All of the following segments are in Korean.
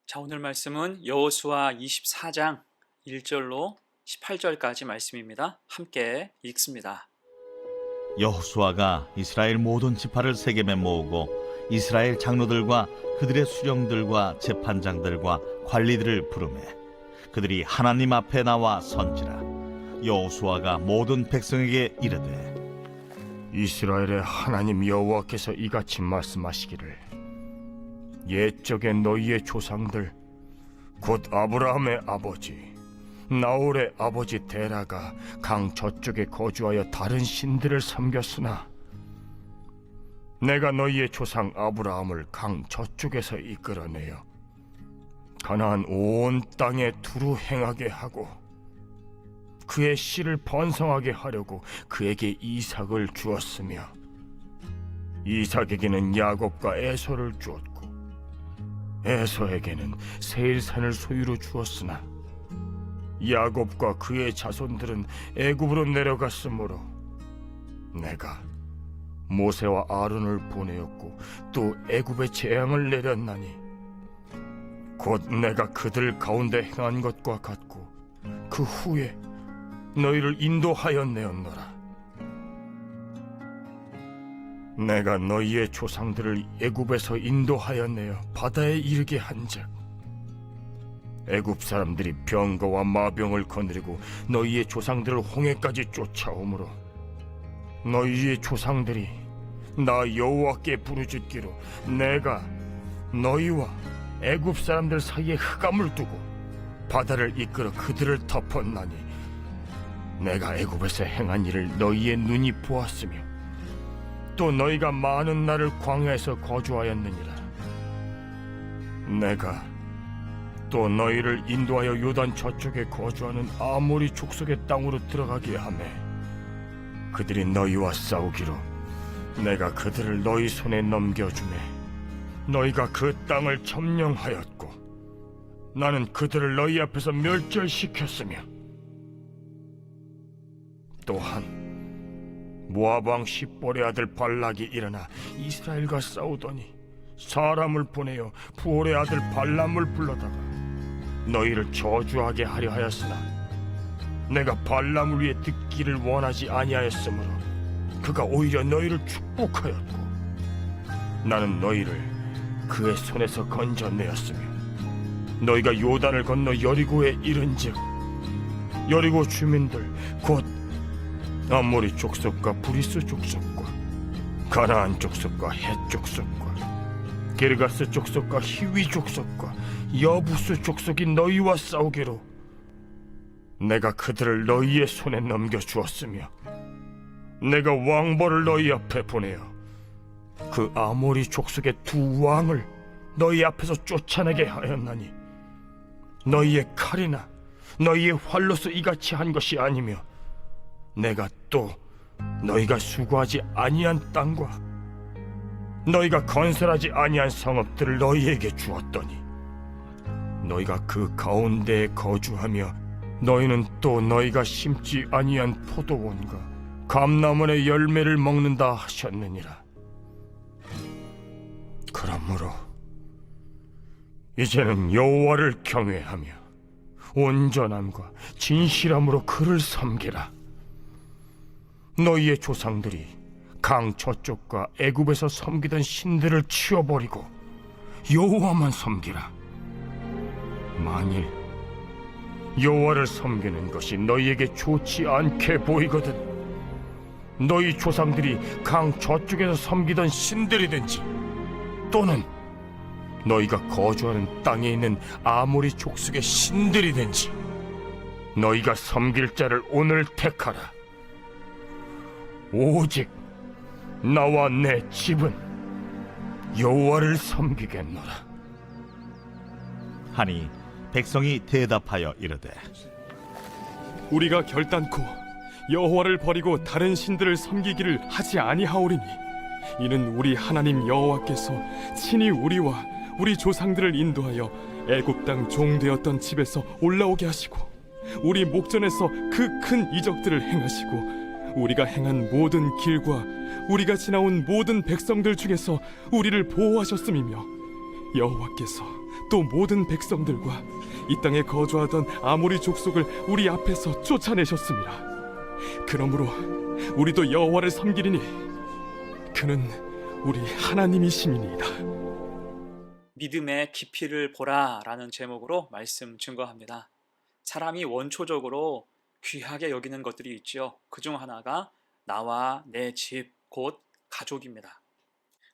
자, 오늘 말씀은 여호수아 24장 1절로 18절까지 말씀입니다. 함께 읽습니다. 여호수아가 이스라엘 모든 지파를 세겜에 모으고 이스라엘 장로들과 그들의 수령들과 재판장들과 관리들을 부르매 그들이 하나님 앞에 나와 선지라. 여호수아가 모든 백성에게 이르되 이스라엘의 하나님 여호와께서 이같이 말씀하시기를 옛적에 너희의 조상들 곧 아브라함의 아버지 나홀의 아버지 데라가 강 저쪽에 거주하여 다른 신들을 섬겼으나 내가 너희의 조상 아브라함을 강 저쪽에서 이끌어내어 가나안 온 땅에 두루 행하게 하고 그의 씨를 번성하게 하려고 그에게 이삭을 주었으며 이삭에게는 야곱과 에서를 주었고 에서에게는 세일산을 소유로 주었으나 야곱과 그의 자손들은 애굽으로 내려갔으므로 내가 모세와 아론을 보내었고 또 애굽에 재앙을 내렸나니 곧 내가 그들 가운데 행한 것과 같고 그 후에 너희를 인도하였내었노라. 내가 너희의 조상들을 애굽에서 인도하였내어 바다에 이르게 한즉 애굽 사람들이 병거와 마병을 거느리고 너희의 조상들을 홍해까지 쫓아오므로 너희의 조상들이 나 여호와께 부르짖기로 내가 너희와 애굽 사람들 사이에 흑암을 두고 바다를 이끌어 그들을 덮었나니 내가 애굽에서 행한 일을 너희의 눈이 보았으며 또 너희가 많은 날을 광야에서 거주하였느니라. 내가 또 너희를 인도하여 요단 저쪽에 거주하는 아모리 족속의 땅으로 들어가게 하매 그들이 너희와 싸우기로 내가 그들을 너희 손에 넘겨주매 너희가 그 땅을 점령하였고 나는 그들을 너희 앞에서 멸절시켰으며 또한 모압 왕 십볼의 아들 발락이 일어나 이스라엘과 싸우더니 사람을 보내어 부올의 아들 발람을 불러다가 너희를 저주하게 하려 하였으나 내가 발람을 위해 듣기를 원하지 아니하였으므로 그가 오히려 너희를 축복하였고 나는 너희를 그의 손에서 건져내었으며 너희가 요단을 건너 여리고에 이른즉 여리고 주민들 곧 아모리 족속과 브리스 족속과 가나안 족속과 헷 족속과 게르가스 족속과 히위 족속과 여부스 족속이 너희와 싸우기로 내가 그들을 너희의 손에 넘겨주었으며 내가 왕벌을 너희 앞에 보내어 그 아모리 족속의 두 왕을 너희 앞에서 쫓아내게 하였나니 너희의 칼이나 너희의 활로서 이같이 한 것이 아니며 내가 또 너희가 수고하지 아니한 땅과 너희가 건설하지 아니한 성읍들을 너희에게 주었더니 너희가 그 가운데에 거주하며 너희는 또 너희가 심지 아니한 포도원과 감람원의 열매를 먹는다 하셨느니라. 그러므로 이제는 여호와를 경외하며 온전함과 진실함으로 그를 섬기라. 너희의 조상들이 강 저쪽과 애굽에서 섬기던 신들을 치워버리고 여호와만 섬기라. 만일 여호와를 섬기는 것이 너희에게 좋지 않게 보이거든 너희 조상들이 강 저쪽에서 섬기던 신들이든지 또는 너희가 거주하는 땅에 있는 아모리 족속의 신들이든지 너희가 섬길 자를 오늘 택하라. 오직 나와 내 집은 여호와를 섬기겠노라. 하니 백성이 대답하여 이르되 우리가 결단코 여호와를 버리고 다른 신들을 섬기기를 하지 아니하오리니 이는 우리 하나님 여호와께서 친히 우리와 우리 조상들을 인도하여 애굽 땅 종되었던 집에서 올라오게 하시고 우리 목전에서 그 큰 이적들을 행하시고 우리가 행한 모든 길과 우리가 지나온 모든 백성들 중에서 우리를 보호하셨음이며 여호와께서 또 모든 백성들과 이 땅에 거주하던 아모리 족속을 우리 앞에서 쫓아내셨습니다. 그러므로 우리도 여호와를 섬기리니 그는 우리 하나님이심이니이다. 믿음의 깊이를 보라라는 제목으로 말씀 증거합니다. 사람이 원초적으로 귀하게 여기는 것들이 있죠. 그중 하나가 나와 내 집, 곧 가족입니다.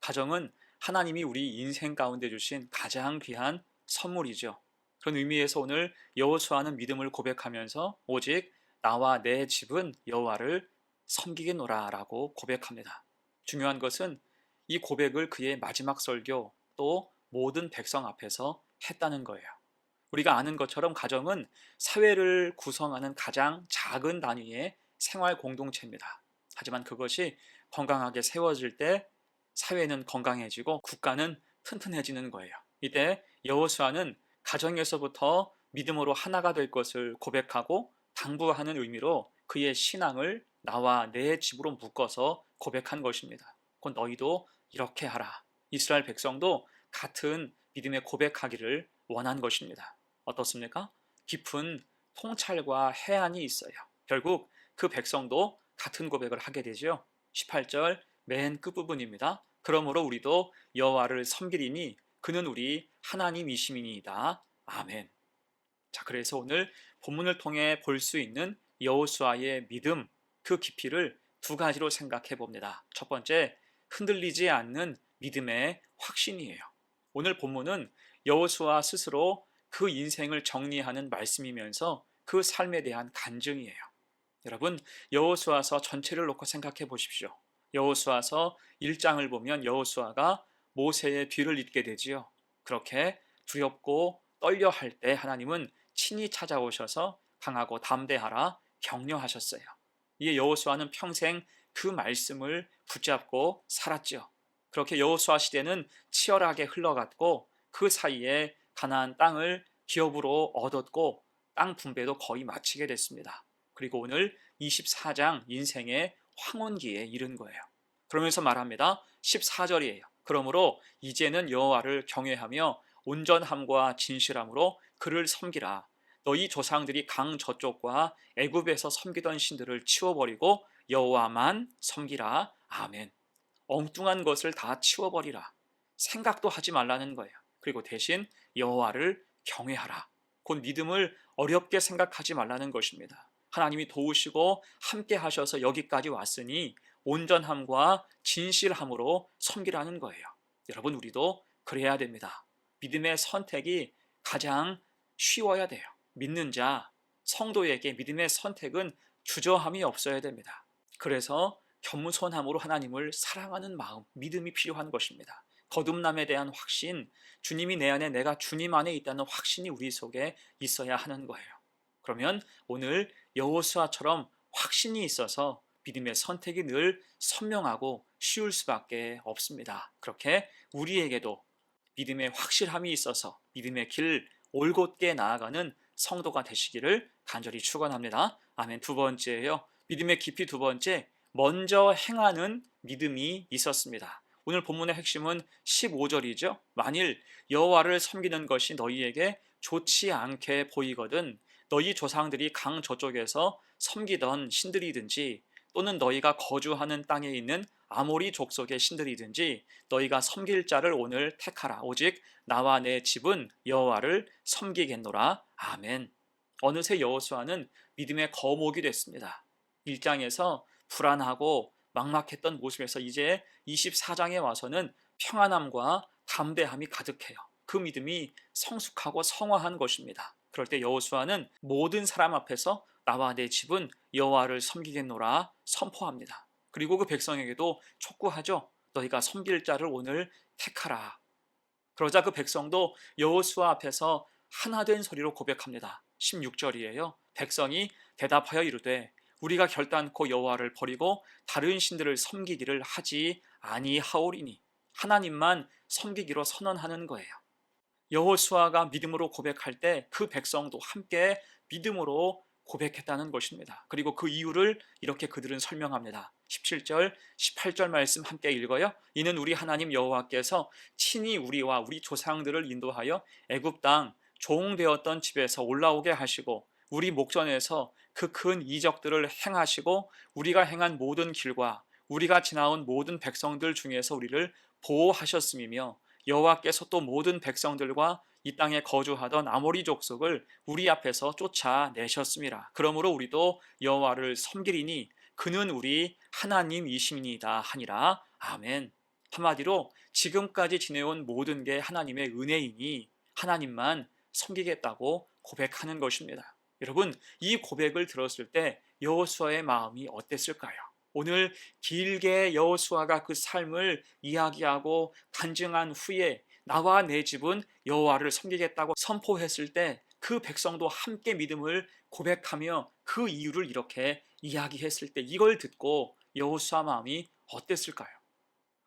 가정은 하나님이 우리 인생 가운데 주신 가장 귀한 선물이죠. 그런 의미에서 오늘 여호수아는 믿음을 고백하면서 오직 나와 내 집은 여호와를 섬기겠노라 라고 고백합니다. 중요한 것은 이 고백을 그의 마지막 설교 또 모든 백성 앞에서 했다는 거예요. 우리가 아는 것처럼 가정은 사회를 구성하는 가장 작은 단위의 생활 공동체입니다. 하지만 그것이 건강하게 세워질 때 사회는 건강해지고 국가는 튼튼해지는 거예요. 이때 여호수아는 가정에서부터 믿음으로 하나가 될 것을 고백하고 당부하는 의미로 그의 신앙을 나와 내 집으로 묶어서 고백한 것입니다. 곧 너희도 이렇게 하라. 이스라엘 백성도 같은 믿음의 고백하기를 원한 것입니다. 어떻습니까? 깊은 통찰과 해안이 있어요. 결국 그 백성도 같은 고백을 하게 되죠. 18절 맨 끝부분입니다. 그러므로 우리도 여호와를 섬기리니 그는 우리 하나님이심이니이다. 아멘. 자, 그래서 오늘 본문을 통해 볼 수 있는 여호수아의 믿음, 그 깊이를 두 가지로 생각해 봅니다. 첫 번째, 흔들리지 않는 믿음의 확신이에요. 오늘 본문은 여호수아 스스로 그 인생을 정리하는 말씀이면서 그 삶에 대한 간증이에요. 여러분, 여호수아서 전체를 놓고 생각해 보십시오. 여호수아서 1장을 보면 여호수아가 모세의 뒤를 잇게 되지요. 그렇게 두렵고 떨려 할 때 하나님은 친히 찾아오셔서 강하고 담대하라 격려하셨어요. 이에 여호수아는 평생 그 말씀을 붙잡고 살았죠. 그렇게 여호수아 시대는 치열하게 흘러갔고 그 사이에 가나안 땅을 기업으로 얻었고 땅 분배도 거의 마치게 됐습니다. 그리고 오늘 24장 인생의 황혼기에 이른 거예요. 그러면서 말합니다. 14절이에요. 그러므로 이제는 여호와를 경외하며 온전함과 진실함으로 그를 섬기라. 너희 조상들이 강 저쪽과 애굽에서 섬기던 신들을 치워버리고 여호와만 섬기라. 아멘. 엉뚱한 것을 다 치워버리라. 생각도 하지 말라는 거예요. 그리고 대신 여호와를 경외하라. 곧 믿음을 어렵게 생각하지 말라는 것입니다. 하나님이 도우시고 함께 하셔서 여기까지 왔으니 온전함과 진실함으로 섬기라는 거예요. 여러분, 우리도 그래야 됩니다. 믿음의 선택이 가장 쉬워야 돼요. 믿는 자, 성도에게 믿음의 선택은 주저함이 없어야 됩니다. 그래서 겸손함으로 하나님을 사랑하는 마음, 믿음이 필요한 것입니다. 거듭남에 대한 확신, 주님이 내 안에, 내가 주님 안에 있다는 확신이 우리 속에 있어야 하는 거예요. 그러면 오늘 여호수아처럼 확신이 있어서 믿음의 선택이 늘 선명하고 쉬울 수밖에 없습니다. 그렇게 우리에게도 믿음의 확실함이 있어서 믿음의 길 올곧게 나아가는 성도가 되시기를 간절히 축원합니다. 아멘. 두 번째예요. 믿음의 깊이 두 번째, 먼저 행하는 믿음이 있었습니다. 오늘 본문의 핵심은 15절이죠. 만일 여호와를 섬기는 것이 너희에게 좋지 않게 보이거든 너희 조상들이 강 저쪽에서 섬기던 신들이든지 또는 너희가 거주하는 땅에 있는 아모리 족속의 신들이든지 너희가 섬길 자를 오늘 택하라. 오직 나와 내 집은 여호와를 섬기겠노라. 아멘. 어느새 여호수아는 믿음의 거목이 됐습니다. 1장에서 불안하고 막막했던 모습에서 이제 24장에 와서는 평안함과 담대함이 가득해요. 그 믿음이 성숙하고 성화한 것입니다. 그럴 때 여호수아는 모든 사람 앞에서 나와 내 집은 여호와를 섬기겠노라 선포합니다. 그리고 그 백성에게도 촉구하죠. 너희가 섬길 자를 오늘 택하라. 그러자 그 백성도 여호수아 앞에서 하나된 소리로 고백합니다. 16절이에요. 백성이 대답하여 이르되 우리가 결단코 여호와를 버리고 다른 신들을 섬기기를 하지 아니하오리니. 하나님만 섬기기로 선언하는 거예요. 여호수아가 믿음으로 고백할 때 그 백성도 함께 믿음으로 고백했다는 것입니다. 그리고 그 이유를 이렇게 그들은 설명합니다. 17절, 18절 말씀 함께 읽어요. 이는 우리 하나님 여호와께서 친히 우리와 우리 조상들을 인도하여 애굽 땅 종되었던 집에서 올라오게 하시고 우리 목전에서 그 큰 이적들을 행하시고 우리가 행한 모든 길과 우리가 지나온 모든 백성들 중에서 우리를 보호하셨음이며 여호와께서 또 모든 백성들과 이 땅에 거주하던 아모리 족속을 우리 앞에서 쫓아내셨음이라. 그러므로 우리도 여호와를 섬기리니 그는 우리 하나님이심이니이다 하니라. 아멘. 한마디로 지금까지 지내온 모든 게 하나님의 은혜이니 하나님만 섬기겠다고 고백하는 것입니다. 여러분, 이 고백을 들었을 때 여호수아의 마음이 어땠을까요? 오늘 길게 여호수아가 그 삶을 이야기하고 간증한 후에 나와 내 집은 여호와를 섬기겠다고 선포했을 때 그 백성도 함께 믿음을 고백하며 그 이유를 이렇게 이야기했을 때 이걸 듣고 여호수아 마음이 어땠을까요?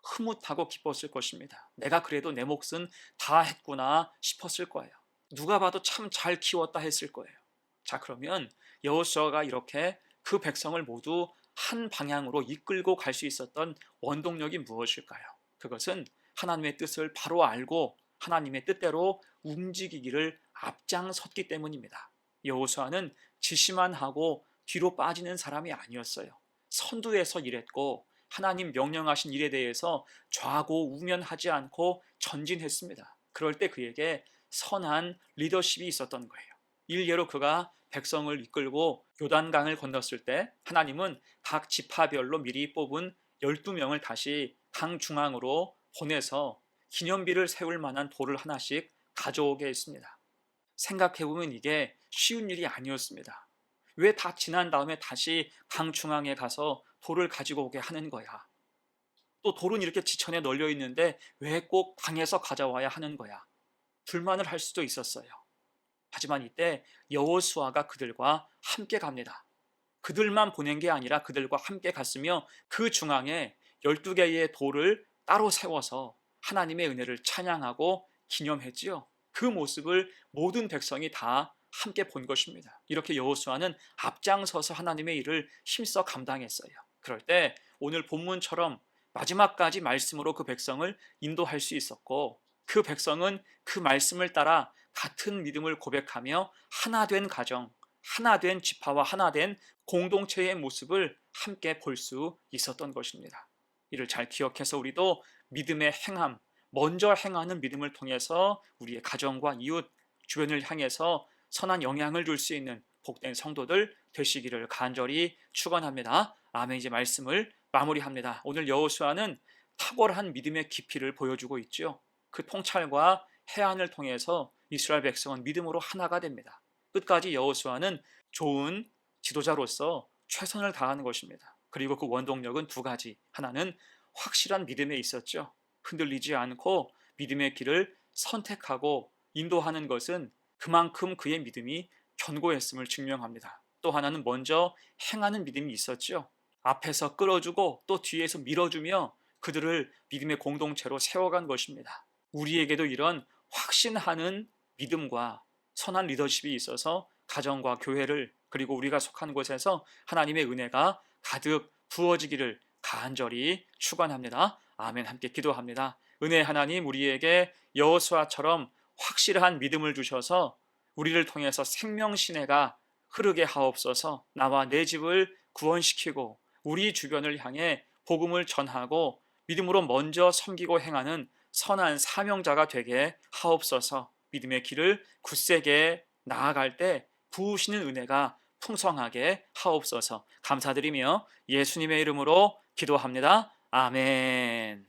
흐뭇하고 기뻤을 것입니다. 내가 그래도 내 몫은 다 했구나 싶었을 거예요. 누가 봐도 참 잘 키웠다 했을 거예요. 자, 그러면 여호수아가 이렇게 그 백성을 모두 한 방향으로 이끌고 갈 수 있었던 원동력이 무엇일까요? 그것은 하나님의 뜻을 바로 알고 하나님의 뜻대로 움직이기를 앞장섰기 때문입니다. 여호수아는 지시만 하고 뒤로 빠지는 사람이 아니었어요. 선두에서 일했고 하나님 명령하신 일에 대해서 좌고우면하지 않고 전진했습니다. 그럴 때 그에게 선한 리더십이 있었던 거예요. 일례로 그가 백성을 이끌고 요단강을 건넜을 때 하나님은 각 지파별로 미리 뽑은 12명을 다시 강 중앙으로 보내서 기념비를 세울 만한 돌을 하나씩 가져오게 했습니다. 생각해보면 이게 쉬운 일이 아니었습니다. 왜 다 지난 다음에 다시 강 중앙에 가서 돌을 가지고 오게 하는 거야? 또 돌은 이렇게 지천에 널려 있는데 왜 꼭 강에서 가져와야 하는 거야? 불만을 할 수도 있었어요. 하지만 이때 여호수아가 그들과 함께 갑니다. 그들만 보낸 게 아니라 그들과 함께 갔으며 그 중앙에 12개의 돌을 따로 세워서 하나님의 은혜를 찬양하고 기념했지요. 그 모습을 모든 백성이 다 함께 본 것입니다. 이렇게 여호수아는 앞장서서 하나님의 일을 힘써 감당했어요. 그럴 때 오늘 본문처럼 마지막까지 말씀으로 그 백성을 인도할 수 있었고 그 백성은 그 말씀을 따라 같은 믿음을 고백하며 하나 된 가정, 하나 된 지파와 하나 된 공동체의 모습을 함께 볼 수 있었던 것입니다. 이를 잘 기억해서 우리도 믿음의 행함, 먼저 행하는 믿음을 통해서 우리의 가정과 이웃, 주변을 향해서 선한 영향을 줄 수 있는 복된 성도들 되시기를 간절히 축원합니다. 아멘. 이제 말씀을 마무리합니다. 오늘 여호수아는 탁월한 믿음의 깊이를 보여주고 있죠. 그 통찰과 해안을 통해서 이스라엘 백성은 믿음으로 하나가 됩니다. 끝까지 여호수아는 좋은 지도자로서 최선을 다하는 것입니다. 그리고 그 원동력은 두 가지. 하나는 확실한 믿음에 있었죠. 흔들리지 않고 믿음의 길을 선택하고 인도하는 것은 그만큼 그의 믿음이 견고했음을 증명합니다. 또 하나는 먼저 행하는 믿음이 있었죠. 앞에서 끌어주고 또 뒤에서 밀어주며 그들을 믿음의 공동체로 세워간 것입니다. 우리에게도 이런 확신하는 믿음과 선한 리더십이 있어서 가정과 교회를 그리고 우리가 속한 곳에서 하나님의 은혜가 가득 부어지기를 간절히 축원합니다. 아멘. 함께 기도합니다. 은혜 하나님, 우리에게 여호수아처럼 확실한 믿음을 주셔서 우리를 통해서 생명신해가 흐르게 하옵소서. 나와 내 집을 구원시키고 우리 주변을 향해 복음을 전하고 믿음으로 먼저 섬기고 행하는 선한 사명자가 되게 하옵소서. 믿음의 길을 굳세게 나아갈 때 부으시는 은혜가 풍성하게 하옵소서. 감사드리며 예수님의 이름으로 기도합니다. 아멘.